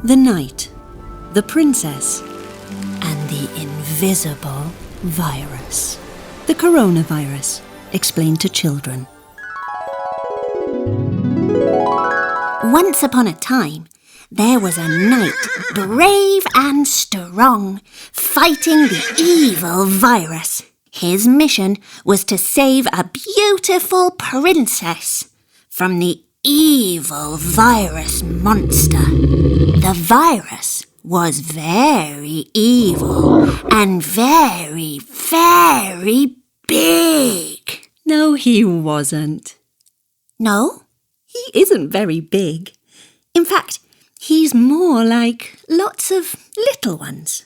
The Knight, the Princess, and the Invisible Virus. The coronavirus, explained to children. Once upon a time, there was a knight, brave and strong, fighting the evil virus. His mission was to save a beautiful princess from the evil virus monster. The virus was very evil and very, very big. No, he wasn't. No? He isn't very big. In fact, he's more like lots of little ones.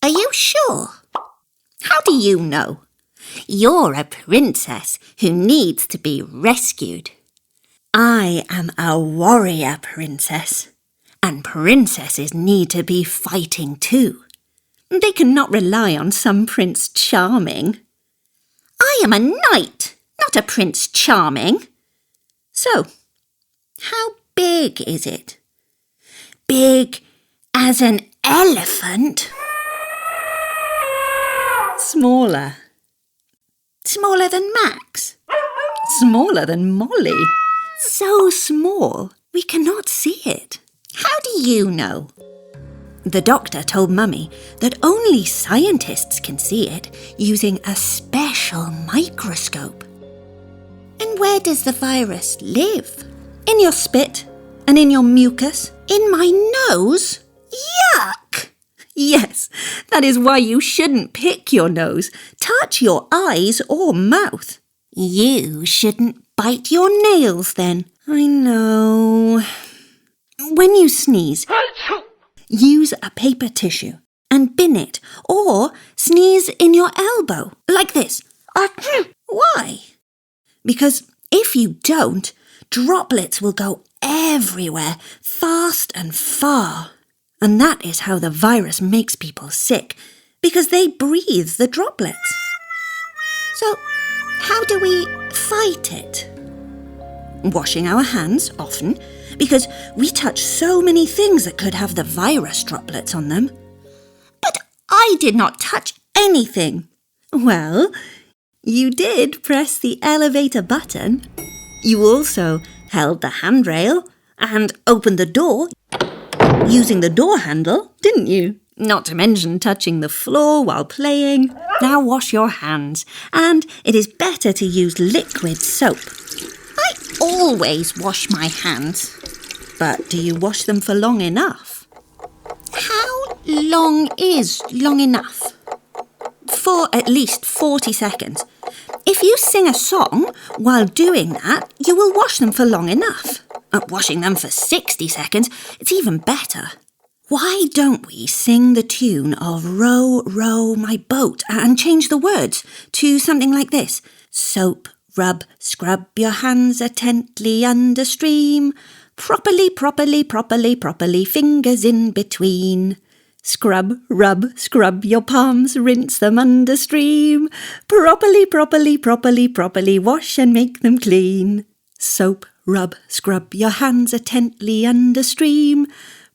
Are you sure? How do you know? You're a princess who needs to be rescued. I am a warrior princess, and princesses need to be fighting too. They cannot rely on some Prince Charming. I am a knight, not a Prince Charming. So, how big is it? Big as an elephant? Smaller. Smaller than Max? Smaller than Molly. So small, we cannot see it. How do you know? The doctor told Mummy that only scientists can see it using a special microscope. And where does the virus live? In your spit and in your mucus. In my nose? Yuck! Yes, that is why you shouldn't pick your nose, touch your eyes or mouth. You shouldn't bite your nails then. I know. When you sneeze, use a paper tissue and bin it, or sneeze in your elbow, like this. Why? Because if you don't, droplets will go everywhere, fast and far. And that is how the virus makes people sick, because they breathe the droplets. So, how do we fight it? Washing our hands often, because we touch so many things that could have the virus droplets on them. But I did not touch anything. Well, you did press the elevator button. You also held the handrail and opened the door using the door handle, didn't you? Not to mention touching the floor while playing. Now wash your hands, and it is better to use liquid soap. I always wash my hands. But do you wash them for long enough? How long is long enough? For at least 40 seconds. If you sing a song while doing that, you will wash them for long enough. Washing them for 60 seconds, it's even better. Why don't we sing the tune of Row, Row My Boat and change the words to something like this? Soap, rub, scrub your hands attentively under stream. Properly, properly, properly, properly, fingers in between. Scrub, rub, scrub your palms, rinse them under stream. Properly, properly, properly, properly, wash and make them clean. Soap, rub, scrub your hands attentively under stream.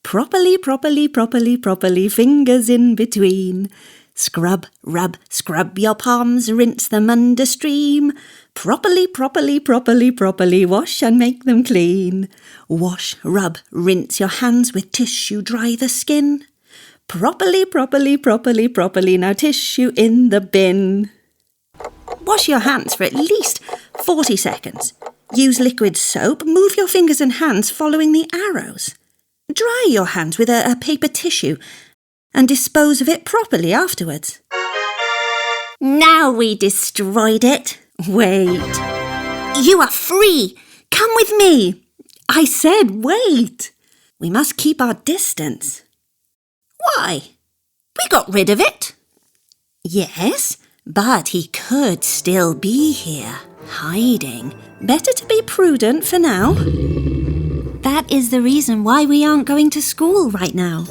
Properly, properly, properly, properly, fingers in between. Scrub, rub, scrub your palms, rinse them under stream. Properly, properly, properly, properly, wash and make them clean. Wash, rub, rinse your hands with tissue, dry the skin. Properly, properly, properly, properly, now tissue in the bin. Wash your hands for at least 40 seconds. Use liquid soap, move your fingers and hands following the arrows. Dry your hands with a paper tissue and dispose of it properly afterwards. Now we destroyed it. Wait. You are free. Come with me. I said wait. We must keep our distance. Why? We got rid of it. Yes, but he could still be here, hiding. Better to be prudent for now. That is the reason why we aren't going to school right now.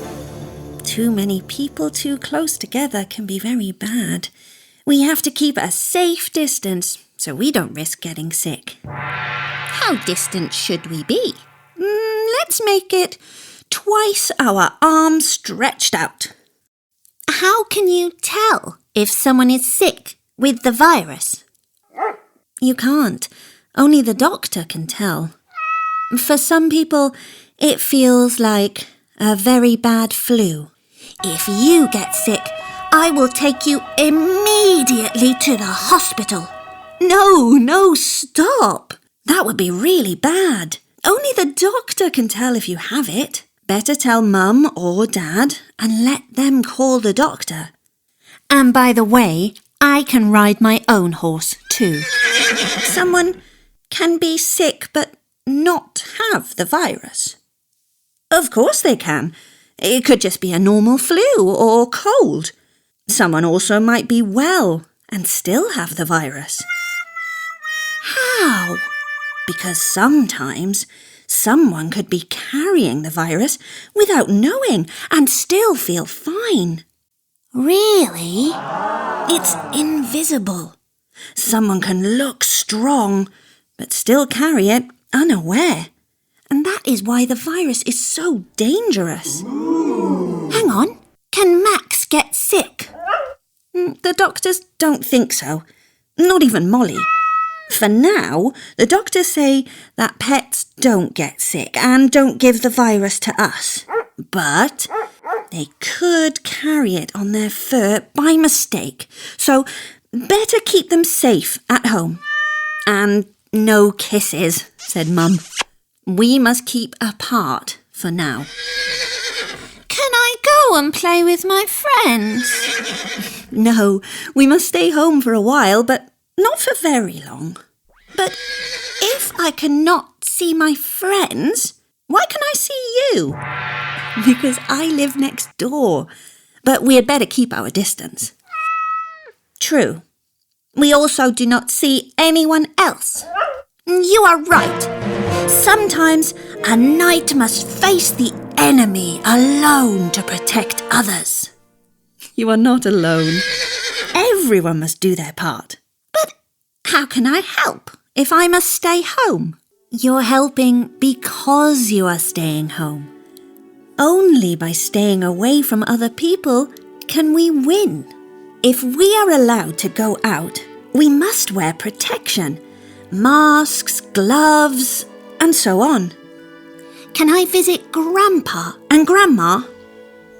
Too many people too close together can be very bad. We have to keep a safe distance so we don't risk getting sick. How distant should we be? Let's make it twice our arms stretched out. How can you tell if someone is sick with the virus? You can't. Only the doctor can tell. For some people, it feels like a very bad flu. If you get sick, I will take you immediately to the hospital. No, stop. That would be really bad. Only the doctor can tell if you have it. Better tell Mum or Dad and let them call the doctor. And by the way, I can ride my own horse too. Someone can be sick but not have the virus. Of course they can. It could just be a normal flu or cold. Someone also might be well and still have the virus. How? Because sometimes someone could be carrying the virus without knowing and still feel fine. Really? It's invisible. Someone can look strong but still carry it unaware. And that is why the virus is so dangerous. Hang on. Can Max get sick? The doctors don't think so. Not even Molly. For now, the doctors say that pets don't get sick and don't give the virus to us. But they could carry it on their fur by mistake. So better keep them safe at home. And no kisses, said Mum. We must keep apart for now. Can I go and play with my friends? No, we must stay home for a while, but not for very long. But if I cannot see my friends, why can I see you? Because I live next door, but we had better keep our distance. True. We also do not see anyone else. You are right. Sometimes a knight must face the enemy alone to protect others. You are not alone. Everyone must do their part. But how can I help if I must stay home? You're helping because you are staying home. Only by staying away from other people can we win. If we are allowed to go out, we must wear protection. Masks, gloves, and so on. Can I visit Grandpa and Grandma?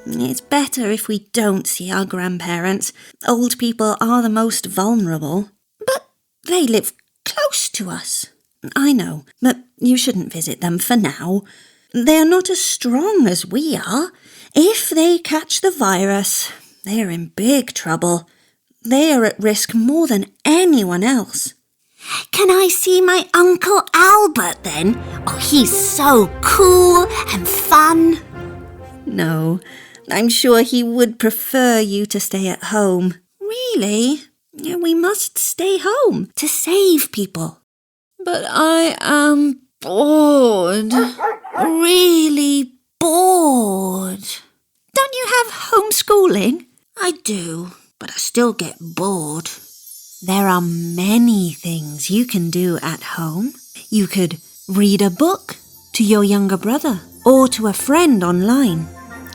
It's better if we don't see our grandparents. Old people are the most vulnerable. But they live close to us. I know, but you shouldn't visit them for now. They are not as strong as we are. If they catch the virus, they are in big trouble. They are at risk more than anyone else. Can I see my Uncle Albert then? Oh, he's so cool and fun. No, I'm sure he would prefer you to stay at home. Really? We must stay home to save people. But I am bored. Really bored. Don't you have homeschooling? I do, but I still get bored. There are many things you can do at home. You could read a book to your younger brother or to a friend online.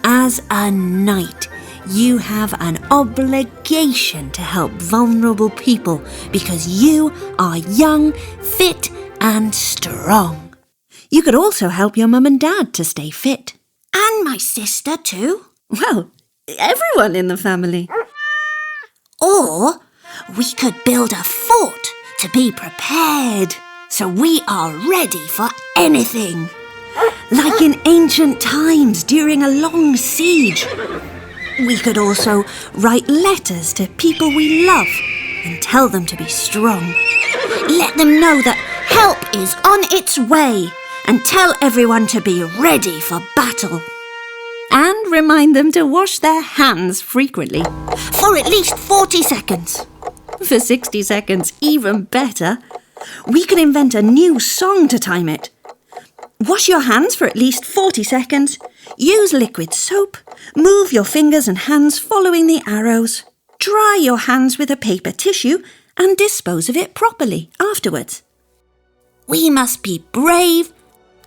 As a knight, you have an obligation to help vulnerable people because you are young, fit and strong. You could also help your mum and dad to stay fit. And my sister too. Well, everyone in the family. Or we could build a fort to be prepared, so we are ready for anything. Like in ancient times during a long siege. We could also write letters to people we love and tell them to be strong. Let them know that help is on its way and tell everyone to be ready for battle. And remind them to wash their hands frequently. For at least 40 seconds. For 60 seconds, even better. We can invent a new song to time it. Wash your hands for at least 40 seconds. Use liquid soap. Move your fingers and hands following the arrows. Dry your hands with a paper tissue and dispose of it properly afterwards. We must be brave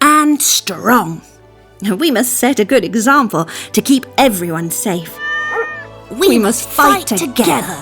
and strong. We must set a good example to keep everyone safe. We must fight together.